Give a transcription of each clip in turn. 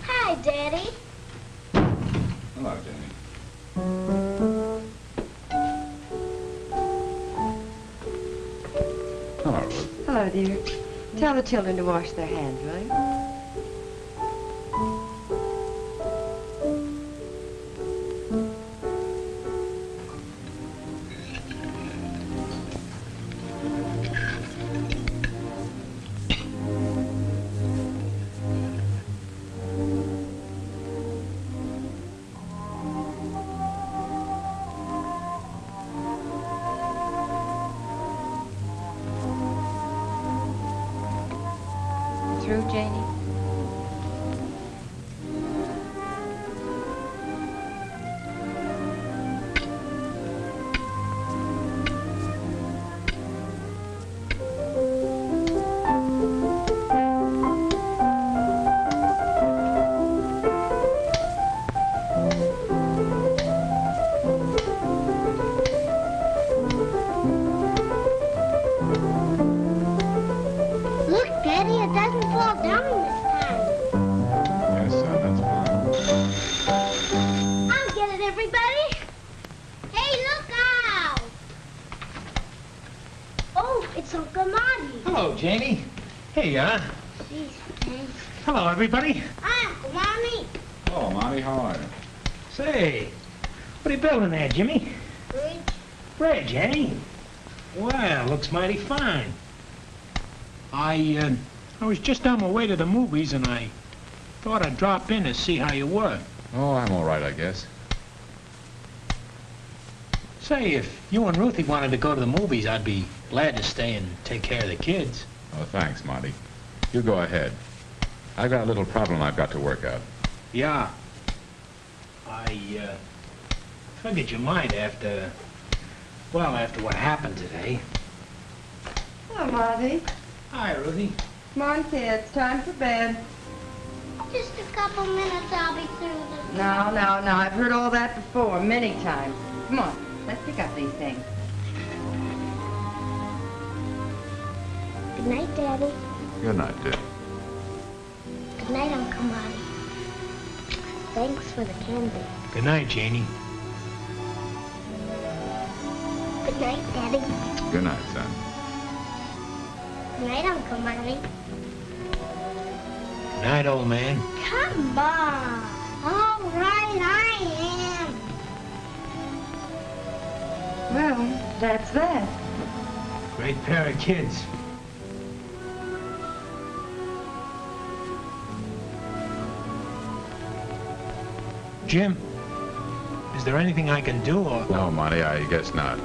Hi, Daddy. Hello, Jenny. Hello, Ruth. Hello, dear. Tell the children to wash their hands, will you? Through, Janie? Look, Daddy, it doesn't fall down this time. Yes, son, that's fine. I'll get it, everybody. Hey, look out! Oh, it's Uncle Marty. Hello, Janie. Here you are. Jeez, thanks. Hello, everybody. Hi, Uncle Marty. Oh, Monty, how are you? Say, what are you building there, Jimmy? Bridge. Bridge, eh? Well, looks mighty fine. I was just on my way to the movies, and I thought I'd drop in to see how you were. Oh, I'm all right, I guess. Say, if you and Ruthie wanted to go to the movies, I'd be glad to stay and take care of the kids. Oh, thanks, Monty. You go ahead. I've got a little problem I've got to work out. Yeah. I figured you might after what happened today. Hello, Marty. Hi, Ruthie. Come on, kids. Time for bed. Just a couple minutes, I'll be through this. No. I've heard all that before, many times. Come on, let's pick up these things. Good night, Daddy. Good night, dear. Good night, Uncle Marty. Thanks for the candy. Good night, Janie. Good night, Daddy. Good night, son. Good night, Uncle Marty. Good night, old man. Come on. All right, I am. Well, that's that. Great pair of kids. Jim, is there anything I can do, or... No, Monty, I guess not.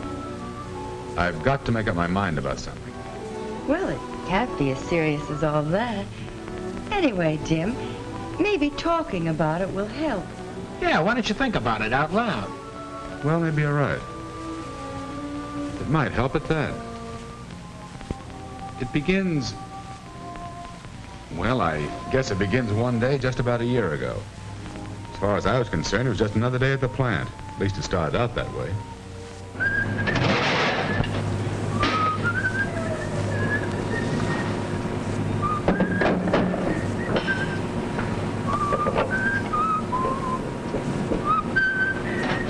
I've got to make up my mind about something. Well, it can't be as serious as all that. Anyway, Jim, maybe talking about it will help. Yeah, why don't you think about it out loud? Well, maybe you're right. It might help at that. It begins... Well, I guess it begins one day just about a year ago. As far as I was concerned, it was just another day at the plant. At least it started out that way.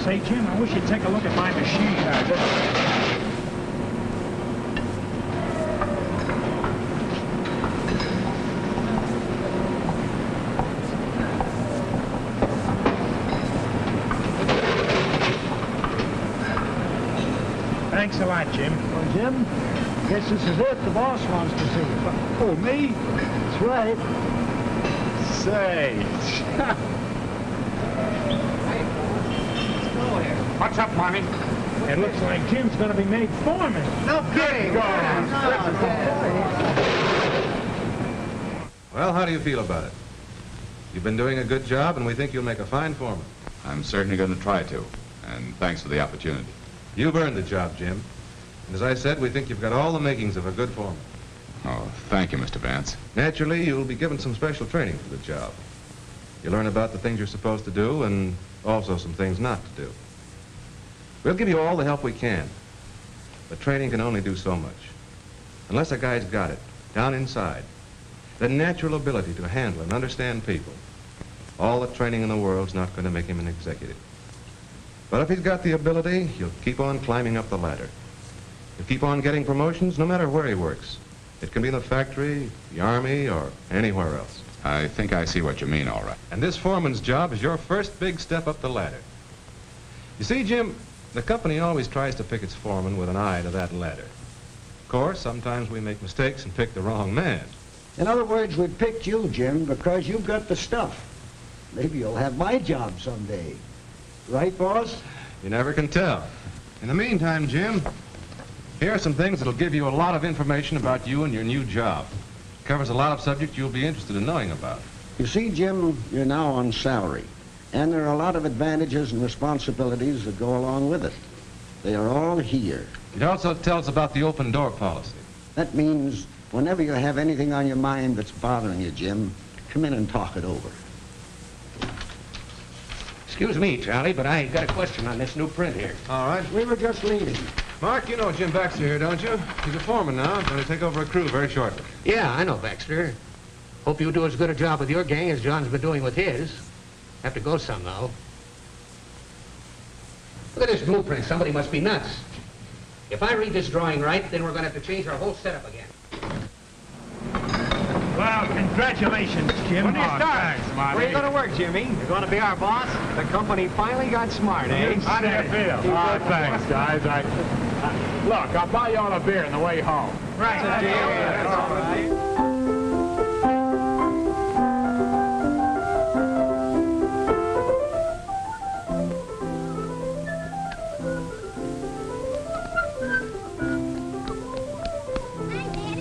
Say, Jim, I wish you'd take a look at my machine. Thanks a lot, Jim. Well, Jim, guess this is it. The boss wants to see you. Oh, me? That's right. Say. What's up, Monty? It looks like Jim's going to be made foreman. No kidding. Well, how do you feel about it? You've been doing a good job, and we think you'll make a fine foreman. I'm certainly going to try to, and thanks for the opportunity. You've earned the job, Jim. And as I said, we think you've got all the makings of a good foreman. Oh, thank you, Mr. Vance. Naturally, you'll be given some special training for the job. You'll learn about the things you're supposed to do and also some things not to do. We'll give you all the help we can, but training can only do so much. Unless a guy's got it, down inside, the natural ability to handle and understand people, all the training in the world's not going to make him an executive. But if he's got the ability, he'll keep on climbing up the ladder. He'll keep on getting promotions no matter where he works. It can be in the factory, the army, or anywhere else. I think I see what you mean, all right. And this foreman's job is your first big step up the ladder. You see, Jim, the company always tries to pick its foreman with an eye to that ladder. Of course, sometimes we make mistakes and pick the wrong man. In other words, we picked you, Jim, because you've got the stuff. Maybe you'll have my job someday. Right, boss? You never can tell. In the meantime, Jim, here are some things that'll give you a lot of information about you and your new job. It covers a lot of subjects you'll be interested in knowing about. You see, Jim, you're now on salary. And there are a lot of advantages and responsibilities that go along with it. They are all here. It also tells about the open door policy. That means whenever you have anything on your mind that's bothering you, Jim, come in and talk it over. Excuse me, Charlie, but I got a question on this new print here. All right. We were just leaving. Mark, you know Jim Baxter here, don't you? He's a foreman now. Going to take over a crew very shortly. Yeah, I know Baxter. Hope you do as good a job with your gang as John's been doing with his. Have to go some, though. Look at this blueprint. Somebody must be nuts. If I read this drawing right, then we're going to have to change our whole setup again. Well, congratulations, Jim. When do you start? Thanks, Marty. Where are you going to work, Jimmy? You're going to be our boss? The company finally got smart, eh? How do you feel? Oh, thanks, guys. Look, I'll buy you all a beer on the way home. Right. That's a deal. That's all right.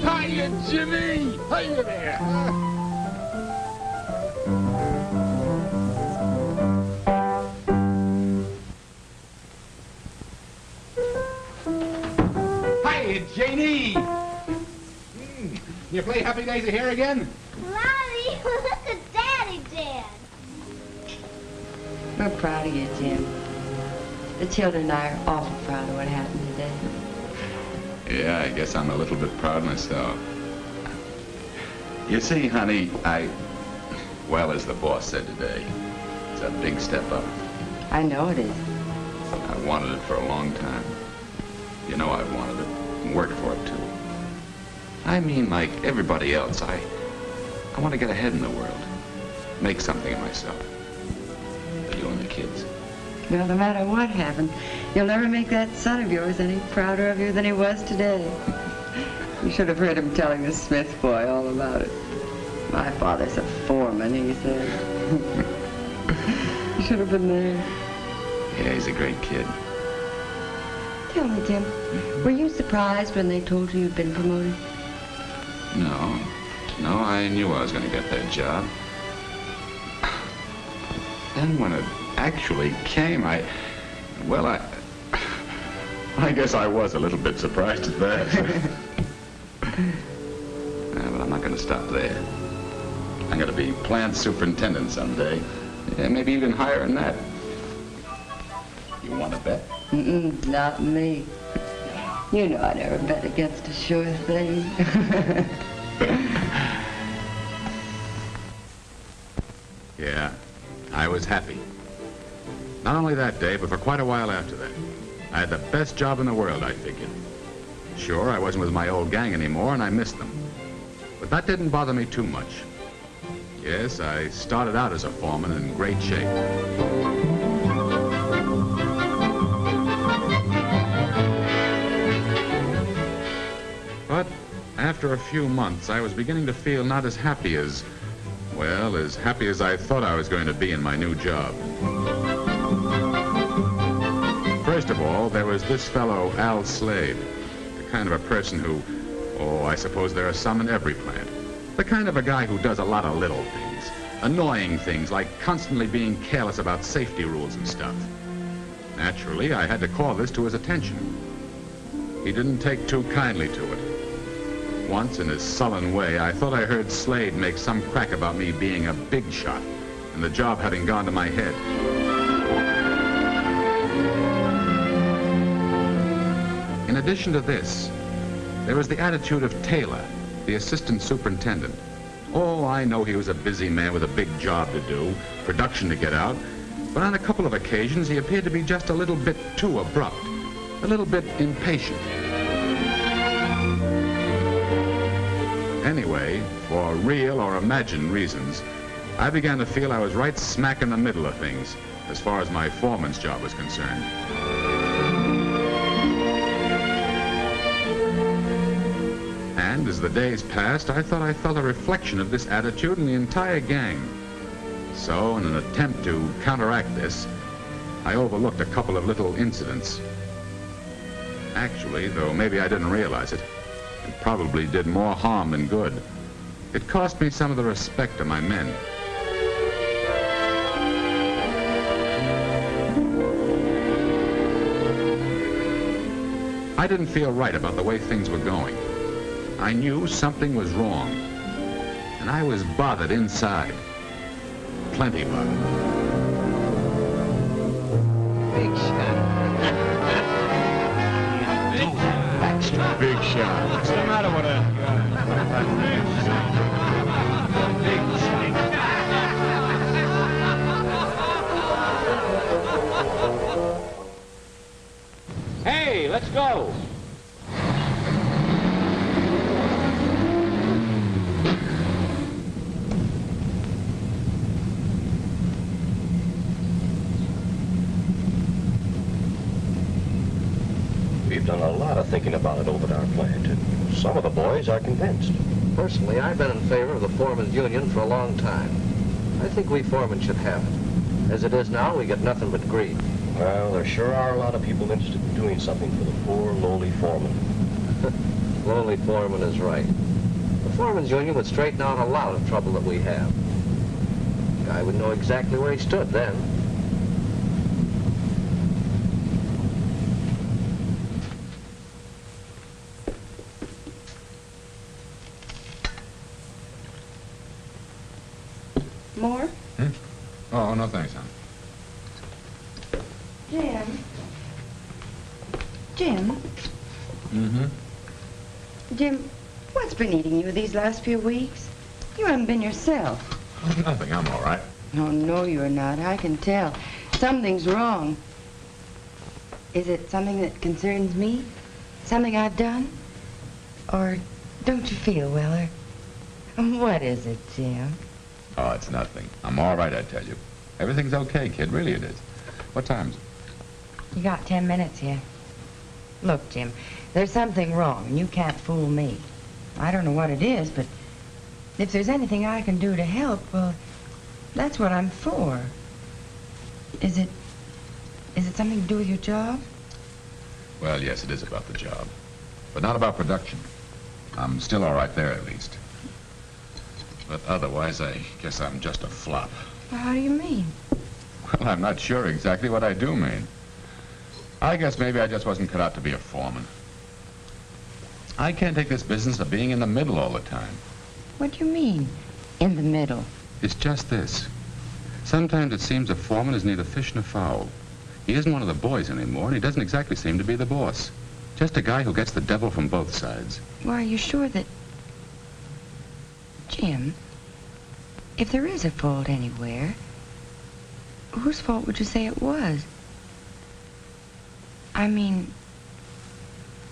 Hiya, Jimmy! Hiya there! Hiya, Janie! You play Happy Days of Here again? Mommy, look at Daddy did. We're proud of you, Jim. The children and I are awful proud of what happened today. Yeah, I guess I'm a little bit proud myself. You see, honey, well, as the boss said today, it's a big step up. I know it is. I wanted it for a long time. You know I've wanted it and worked for it, too. I mean, like everybody else, I want to get ahead in the world. Make something of myself. For you and the kids. Well, no matter what happened, you'll never make that son of yours any prouder of you than he was today. You should have heard him telling the Smith boy all about it. My father's a foreman, he said. You should have been there. Yeah, he's a great kid. Tell me, Jim, were you surprised when they told you you'd been promoted? No, I knew I was going to get that job. Then when it actually came, I guess I was a little bit surprised at that. But I'm not going to stop there. I'm going to be plant superintendent someday. Yeah, maybe even higher than that. You want to bet? Not me. You know I never bet against a sure thing. Yeah, I was happy. Not only that day, but for quite a while after that. I had the best job in the world, I figured. Sure, I wasn't with my old gang anymore, and I missed them. But that didn't bother me too much. Yes, I started out as a foreman in great shape. But after a few months, I was beginning to feel not as happy as I thought I was going to be in my new job. First of all, there was this fellow, Al Slade, the kind of a person who, I suppose there are some in every plant. The kind of a guy who does a lot of little things, annoying things like constantly being careless about safety rules and stuff. Naturally, I had to call this to his attention. He didn't take too kindly to it. Once, in his sullen way, I thought I heard Slade make some crack about me being a big shot and the job having gone to my head. In addition to this, there was the attitude of Taylor, the assistant superintendent. Oh, I know he was a busy man with a big job to do, production to get out, but on a couple of occasions he appeared to be just a little bit too abrupt, a little bit impatient. Anyway, for real or imagined reasons, I began to feel I was right smack in the middle of things, as far as my foreman's job was concerned. And as the days passed, I thought I felt a reflection of this attitude in the entire gang. So, in an attempt to counteract this, I overlooked a couple of little incidents. Actually, though maybe I didn't realize it, it probably did more harm than good. It cost me some of the respect of my men. I didn't feel right about the way things were going. I knew something was wrong, and I was bothered inside. Plenty bothered. Big shot. Baxter. Big shot. What's the matter with that guy? Hey, let's go. We've done a lot of thinking about it over at our plant, and some of the boys are convinced. Personally, I've been in favor of the Foreman's Union for a long time. I think we foremen should have it. As it is now, we get nothing but grief. Well, there sure are a lot of people interested in doing something for the poor, lowly foreman. Lowly foreman is right. The Foreman's Union would straighten out a lot of trouble that we have. The guy would know exactly where he stood then. More? Oh, no thanks, hon. Jim? Mm-hmm. Jim, what's been eating you these last few weeks? You haven't been yourself. Oh, nothing. I'm all right. Oh, no, you're not. I can tell. Something's wrong. Is it something that concerns me? Something I've done? Or don't you feel well? Or what is it, Jim? Oh, it's nothing. I'm all right, I tell you. Everything's okay, kid. Really it is. What time's it? You got 10 minutes here. Look, Jim, there's something wrong, and you can't fool me. I don't know what it is, but if there's anything I can do to help, well, that's what I'm for. Is it something to do with your job? Well, yes, it is about the job. But not about production. I'm still all right there, at least. But otherwise, I guess I'm just a flop. Well, how do you mean? Well, I'm not sure exactly what I do mean. I guess maybe I just wasn't cut out to be a foreman. I can't take this business of being in the middle all the time. What do you mean, in the middle? It's just this. Sometimes it seems a foreman is neither fish nor fowl. He isn't one of the boys anymore, and he doesn't exactly seem to be the boss. Just a guy who gets the devil from both sides. Well, are you sure that... Jim, if there is a fault anywhere, whose fault would you say it was? I mean,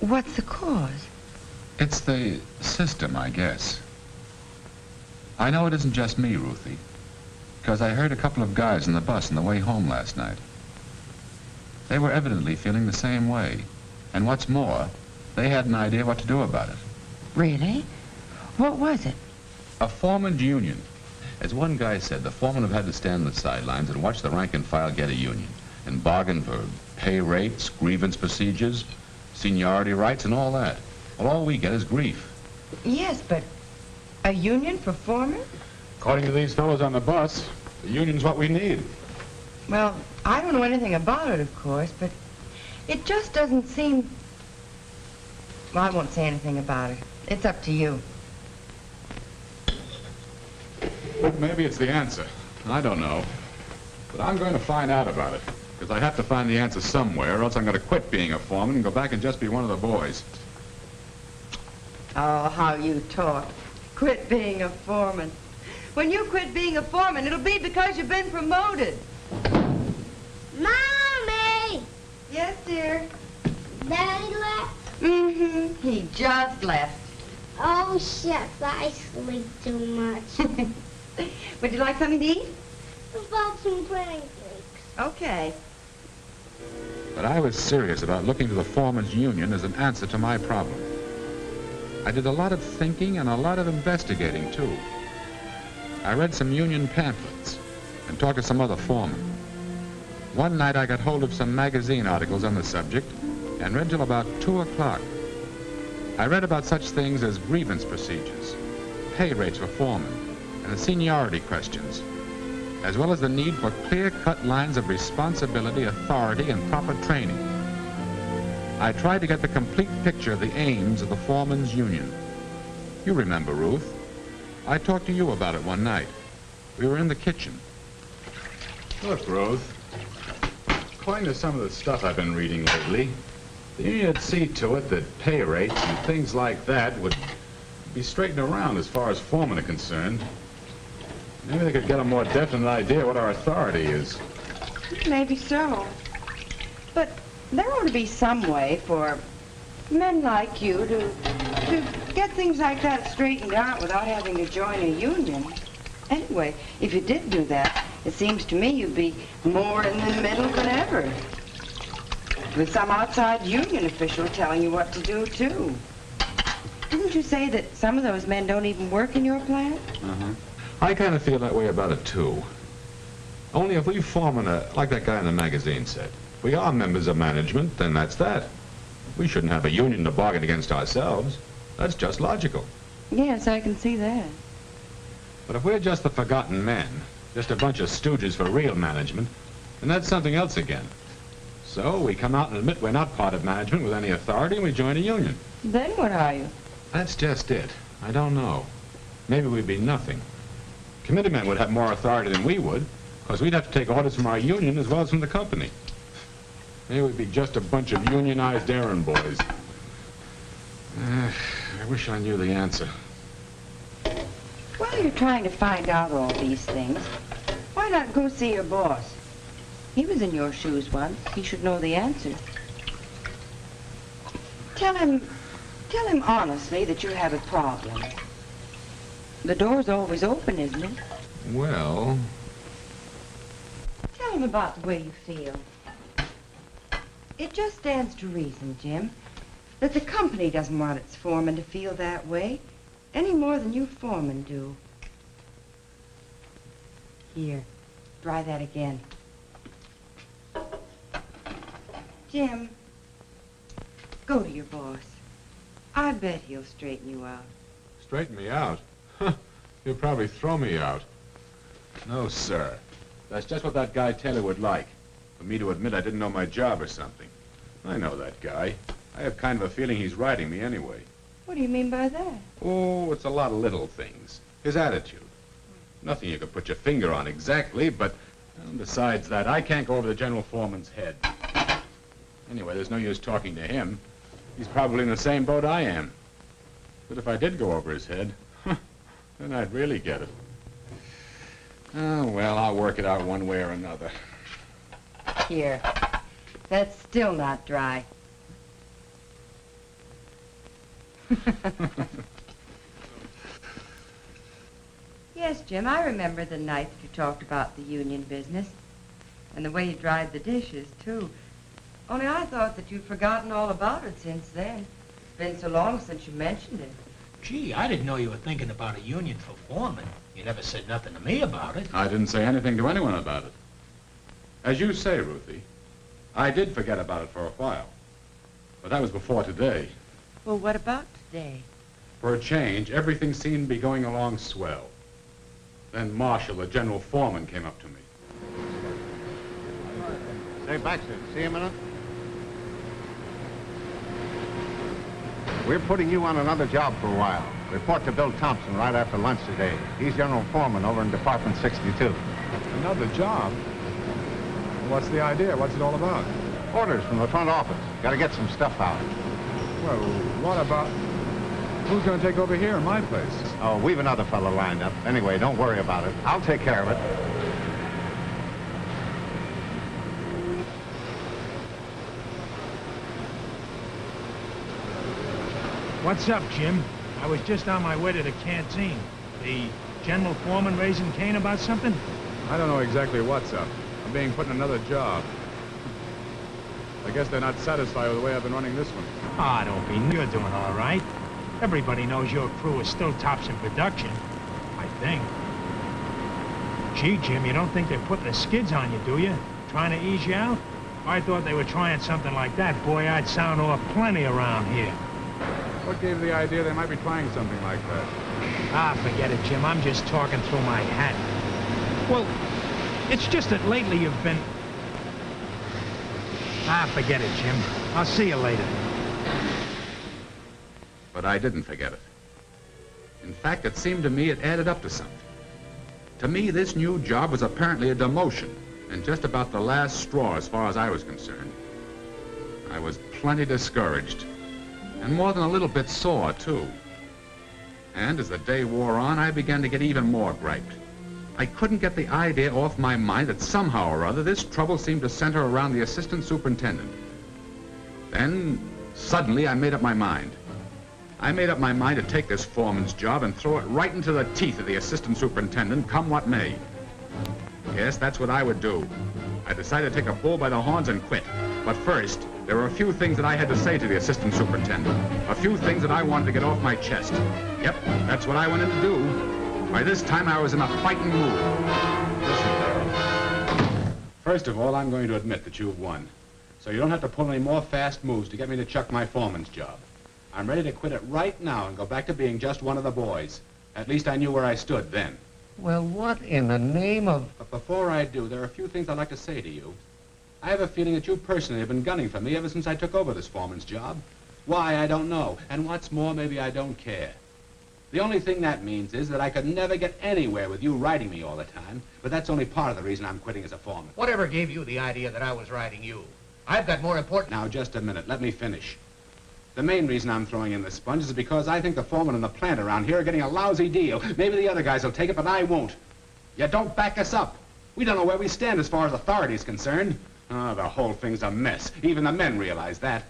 what's the cause? It's the system, I guess. I know it isn't just me, Ruthie, because I heard a couple of guys on the bus on the way home last night. They were evidently feeling the same way. And what's more, they had an idea what to do about it. Really? What was it? A foreman's union. As one guy said, the foreman have had to stand on the sidelines and watch the rank and file get a union and bargain for pay rates, grievance procedures, seniority rights, and all that. Well, all we get is grief. Yes, but a union for foremen? According to these fellows on the bus, the union's what we need. Well, I don't know anything about it, of course, but it just doesn't seem... Well, I won't say anything about it. It's up to you. Maybe it's the answer. I don't know. But I'm going to find out about it. Because I have to find the answer somewhere, or else I'm going to quit being a foreman and go back and just be one of the boys. Oh, how you talk. Quit being a foreman. When you quit being a foreman, it'll be because you've been promoted. Mommy! Yes, dear? Daddy left? Mm-hmm. He just left. Oh, shucks, I sleep too much. Would you like something to eat? About some pancakes. Okay. But I was serious about looking to the foreman's union as an answer to my problem. I did a lot of thinking and a lot of investigating, too. I read some union pamphlets and talked to some other foremen. One night I got hold of some magazine articles on the subject and read till about 2 o'clock. I read about such things as grievance procedures, pay rates for foremen, and the seniority questions, as well as the need for clear-cut lines of responsibility, authority, and proper training. I tried to get the complete picture of the aims of the foreman's union. You remember, Ruth. I talked to you about it one night. We were in the kitchen. Look, Ruth. According to some of the stuff I've been reading lately, the union would see to it that pay rates and things like that would be straightened around as far as foremen are concerned. Maybe they could get a more definite idea what our authority is. Maybe so. But there ought to be some way for men like you to get things like that straightened out without having to join a union. Anyway, if you did do that, it seems to me you'd be more in the middle than ever. With some outside union official telling you what to do, too. Didn't you say that some of those men don't even work in your plant? Uh-huh. I kind of feel that way about it, too. Only if we foremen are, like that guy in the magazine said, we are members of management, then that's that. We shouldn't have a union to bargain against ourselves. That's just logical. Yes, I can see that. But if we're just the forgotten men, just a bunch of stooges for real management, then that's something else again. So we come out and admit we're not part of management with any authority, and we join a union. Then what are you? That's just it. I don't know. Maybe we'd be nothing. Committeemen would have more authority than we would, because we'd have to take orders from our union as well as from the company. Maybe we'd be just a bunch of unionized errand boys. I wish I knew the answer. While you're trying to find out all these things, why not go see your boss? He was in your shoes once. He should know the answer. Tell him honestly that you have a problem. The door's always open, isn't it? Well... Tell him about the way you feel. It just stands to reason, Jim, that the company doesn't want its foreman to feel that way any more than you foremen do. Here, try that again. Jim, go to your boss. I bet he'll straighten you out. Straighten me out? He'll probably throw me out. No, sir. That's just what that guy Taylor would like. For me to admit I didn't know my job or something. I know that guy. I have kind of a feeling he's riding me anyway. What do you mean by that? Oh, it's a lot of little things. His attitude. Nothing you could put your finger on exactly, but besides that, I can't go over the general foreman's head. Anyway, there's no use talking to him. He's probably in the same boat I am. But if I did go over his head, then I'd really get it. Oh, well, I'll work it out one way or another. Here. That's still not dry. Yes, Jim, I remember the night that you talked about the union business. And the way you dried the dishes, too. Only I thought that you'd forgotten all about it since then. It's been so long since you mentioned it. Gee, I didn't know you were thinking about a union for foremen. You never said nothing to me about it. I didn't say anything to anyone about it. As you say, Ruthie, I did forget about it for a while. But that was before today. Well, what about today? For a change, everything seemed to be going along swell. Then Marshall, the general foreman, came up to me. Say, Baxter, see a minute? We're putting you on another job for a while. Report to Bill Thompson right after lunch today. He's general foreman over in Department 62. Another job? What's the idea? What's it all about? Orders from the front office. Got to get some stuff out. Well, what about... Who's going to take over here in my place? Oh, we've another fella lined up. Anyway, don't worry about it. I'll take care of it. What's up, Jim? I was just on my way to the canteen. The General Foreman raising Cain about something? I don't know exactly what's up. I'm being put in another job. I guess they're not satisfied with the way I've been running this one. Ah, don't be. You're doing all right. Everybody knows your crew is still tops in production. I think. Gee, Jim, you don't think they're putting the skids on you, do you? Trying to ease you out? If I thought they were trying something like that, boy, I'd sound off plenty around here. What gave you the idea they might be trying something like that? Ah, forget it, Jim. I'm just talking through my hat. Well, it's just that lately you've been... Ah, forget it, Jim. I'll see you later. But I didn't forget it. In fact, it seemed to me it added up to something. To me, this new job was apparently a demotion, and just about the last straw as far as I was concerned. I was plenty discouraged, and more than a little bit sore, too. And as the day wore on, I began to get even more griped. I couldn't get the idea off my mind that somehow or other this trouble seemed to center around the assistant superintendent. Then, suddenly, I made up my mind. I made up my mind to take this foreman's job and throw it right into the teeth of the assistant superintendent, come what may. Yes, that's what I would do. I decided to take a bull by the horns and quit. But first, there were a few things that I had to say to the assistant superintendent. A few things that I wanted to get off my chest. Yep, that's what I went in to do. By this time, I was in a fighting mood. Listen, Darrell. First of all, I'm going to admit that you've won. So you don't have to pull any more fast moves to get me to chuck my foreman's job. I'm ready to quit it right now and go back to being just one of the boys. At least I knew where I stood then. Well, what in the name of... But before I do, there are a few things I'd like to say to you. I have a feeling that you personally have been gunning for me ever since I took over this foreman's job. Why, I don't know. And what's more, maybe I don't care. The only thing that means is that I could never get anywhere with you riding me all the time. But that's only part of the reason I'm quitting as a foreman. Whatever gave you the idea that I was riding you? I've got more important... Now, just a minute. Let me finish. The main reason I'm throwing in the sponge is because I think the foreman and the plant around here are getting a lousy deal. Maybe the other guys will take it, but I won't. You don't back us up. We don't know where we stand as far as authority is concerned. Oh, the whole thing's a mess. Even the men realize that.